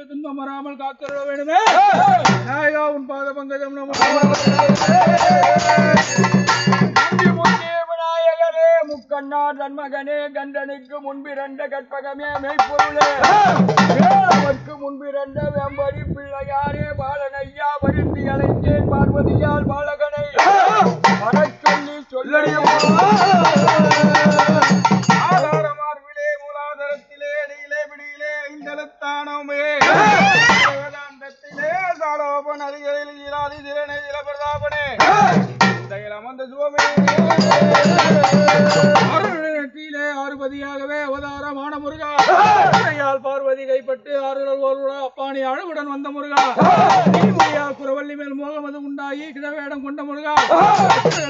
துன்பம் வராமல் காத்திட வேண்டுமே நாயகா உன் பாத பங்கஜம் விநாயகரே முக்கண்ணார் தன்மகனே கண்டனுக்கு முன்பிரண்ட கற்பகமே மெய்ப்பொருளே அவருக்கு முன்பிரண்ட வெம்படி பிள்ளையாரே பாலனையா வருந்தி அழைத்தேன் பார்வதியால் பாலகனை வரச் சொல்லி சொல்லடிய ஆதாரமார்பிலே மூலாதாரத்திலே அடியிலே பிடியிலே ஐந்தலத்தானமே வேதாந்தத்திலே சாலோபன் அதிகளில் இராதி திறனை இளபிரதாபனே அமர்ந்த சுவமே அருளத்திலே ஆறுபதியாகவே அவதாரமான முருகா பார்வதி கைப்பட்டு ஆறுதல் அப்பாணி அழகுடன் வந்த முருகா குரவள்ளி மேல் மோகமது உண்டாகி கிழவேடம் கொண்ட முருகா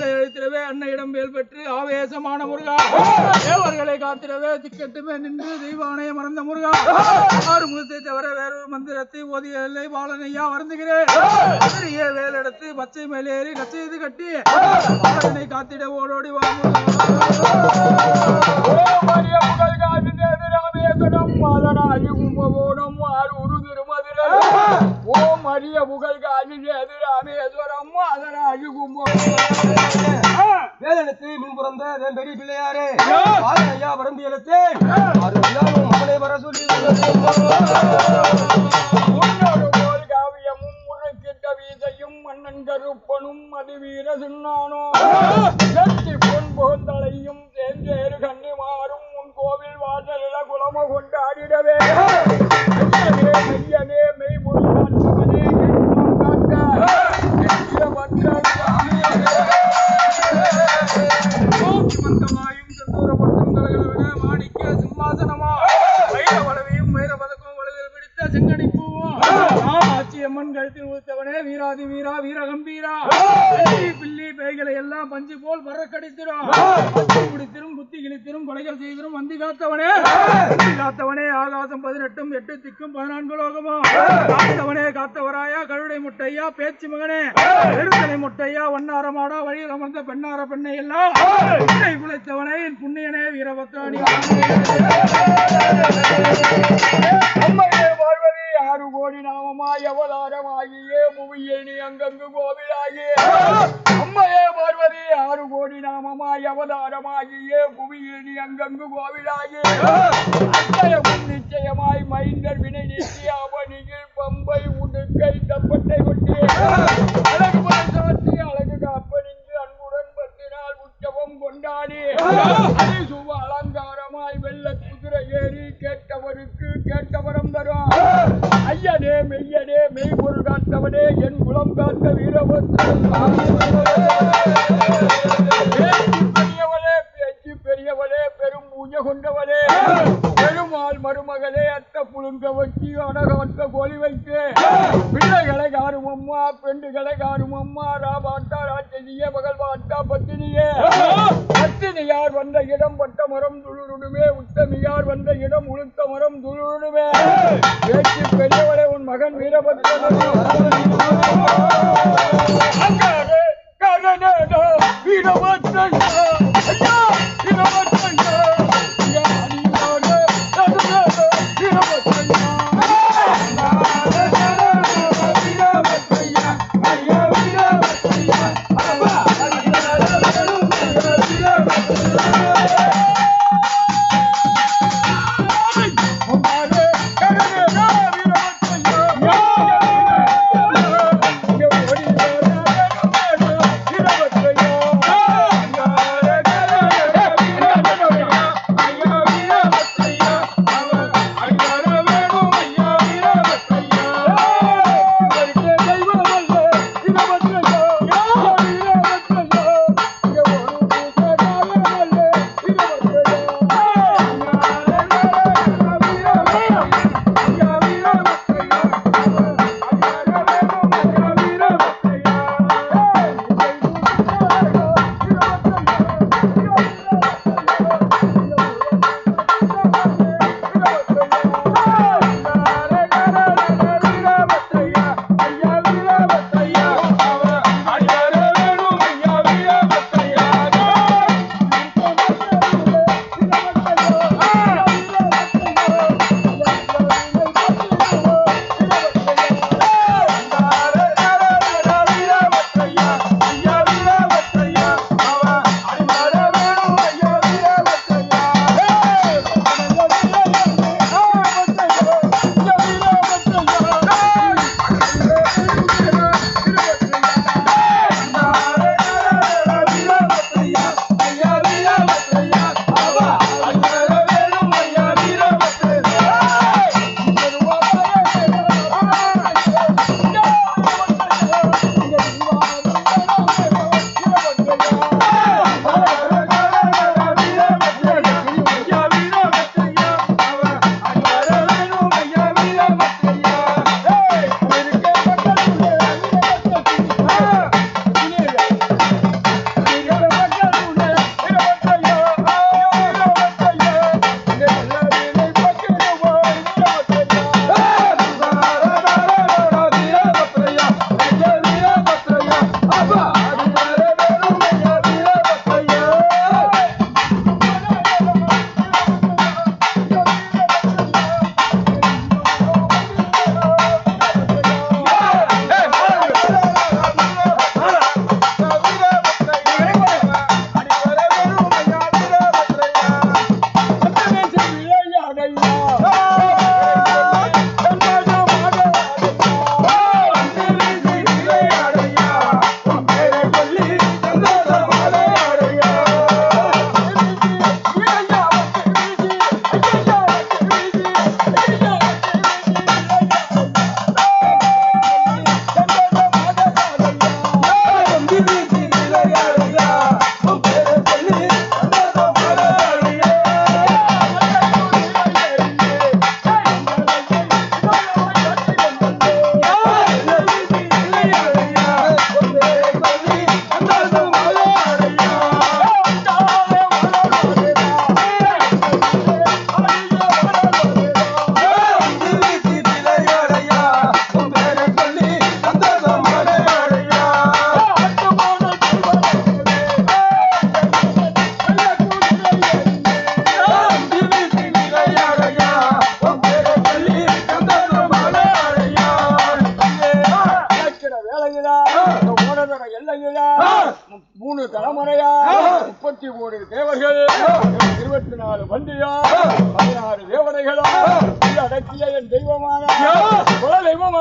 எழுத்திடவே அன்னையிடம் மேல் பெற்று ஆவேசமான முருகா தேவர்களை காத்திடவே திக்கட்டுமே நின்று தெய்வானைய மறந்த முருகா ஆறு முகத்தை தவிர வேறொரு மந்திரத்தை ஓதியலை பாலனையா வருந்துகிறேன் வேலெடுத்து பச்சை மேலேறி கச்சைது கட்டி பாலனை காத்திட ஓடோடி வா ஓம் அரிய புகழ் காதி ராமேஸ்வரம் அதனாகி வேதனத்து முன்புறந்த வெம்பெடி பிள்ளையாரே ஐயா வரம்பி எழுத்தேன் மகனை வர சொல்லி உன்னோடு போல் காவியமும் முறைக்கிட்ட வீசையும் மன்னன் கருப்பனும் அது வீர சுண்ணானோ செட்டி பொன் புகழ்ந்தலையும் சேர்ந்தேறு கண்ணி மாறும் உன் கோவில் வாசலில குலம கொண்டாடிடவே மெய்யனே மெய் முருகனே மந்தமாயும் செந்தூரப்பட்டும் கலகலவன மாணிக்க சிம்மாசனமா வைர வளவையும் வைர பதக்கம் வளவில் பிடித்த செங்கனி பூவும் ஆச்சியம்மன் கழுத்தில் ஊத்தவனே வீராதி வீரா வீரகம்பீரா பில்லி பேய்களை எல்லாம் பஞ்சு போல் பற கடித்திரும் குடித்திரும் புத்தி கிழித்திரும் கொலைகள் செய்திரும் வந்தி காத்தவனே ஆகாசம் 18 8 திக்கும் 14 லோகமும் காத்தவனே காத்தவராயா கழுடை முட்டையா பேச்சு மகனே பெருந்தலை முட்டையா வண்ணாரமாடா வழியில் அமர்ந்த பெண்ணார பெண்ணை எல்லாம் குலைத்தவனே என் புண்ணியனே வீரபத்ராணி பார்வதி 6 கோடி நாமமாய் அவதாரமாகியே புவியை நீ அங்கங்கு கோவிலாகியே அம்மையே பார்வதி 6 கோடி நாமமாய் அவதாரமாகியே புவியை நீ அங்கங்கு கோவிலாகியே அத்தயமும் நிச்சயமாய் மைந்தர் வினை நீக்கி அவனியில் பம்பை உடுக்கை தப்பட்டை கொட்டி அழகு சாட்சி அழகு காப்பனிங்கு அன்புடன் 10 நாள் உற்சவம் கொண்டாடி அதை சுவ அலங்காரமாய் வெள்ள குதிரை ஏறி கேட்டவருக்கு கேட்டவரம் தரும் ஐயனே மெய்யனே மெய்பொருள் காத்தவனே என் குலம் காத்த வீரபத்ரன் பெரியவளே பேச்சு பெரியவளே பெரும் பூஜை கொண்டவளே பெருமாள் மருமகளே அத்த புழுங்க வச்சு அடகவற்ற கோழி வைத்து பிள்ளைகளை காரும் அம்மா பெண்டுகளை காரும் அம்மா ராபாட்டா ராட்சசியே பகல் பாட்டா பத்தினியே பத்தினியார் வந்த இடம் பட்ட மரம் துளுருடுமே உத்தமியார் வந்த இடம் உளுத்த மரம் துளுருடுமே பேச்சு பெரியவளே உன் மகன் வீரபத்ரன் வீரபத்ரன் எல்லையிலா 3 தலைமுறையா 31 தேவர்கள் 24 பந்தியா 16 தேவதைகளா அடக்கிய என் தெய்வமான குல தெய்வம்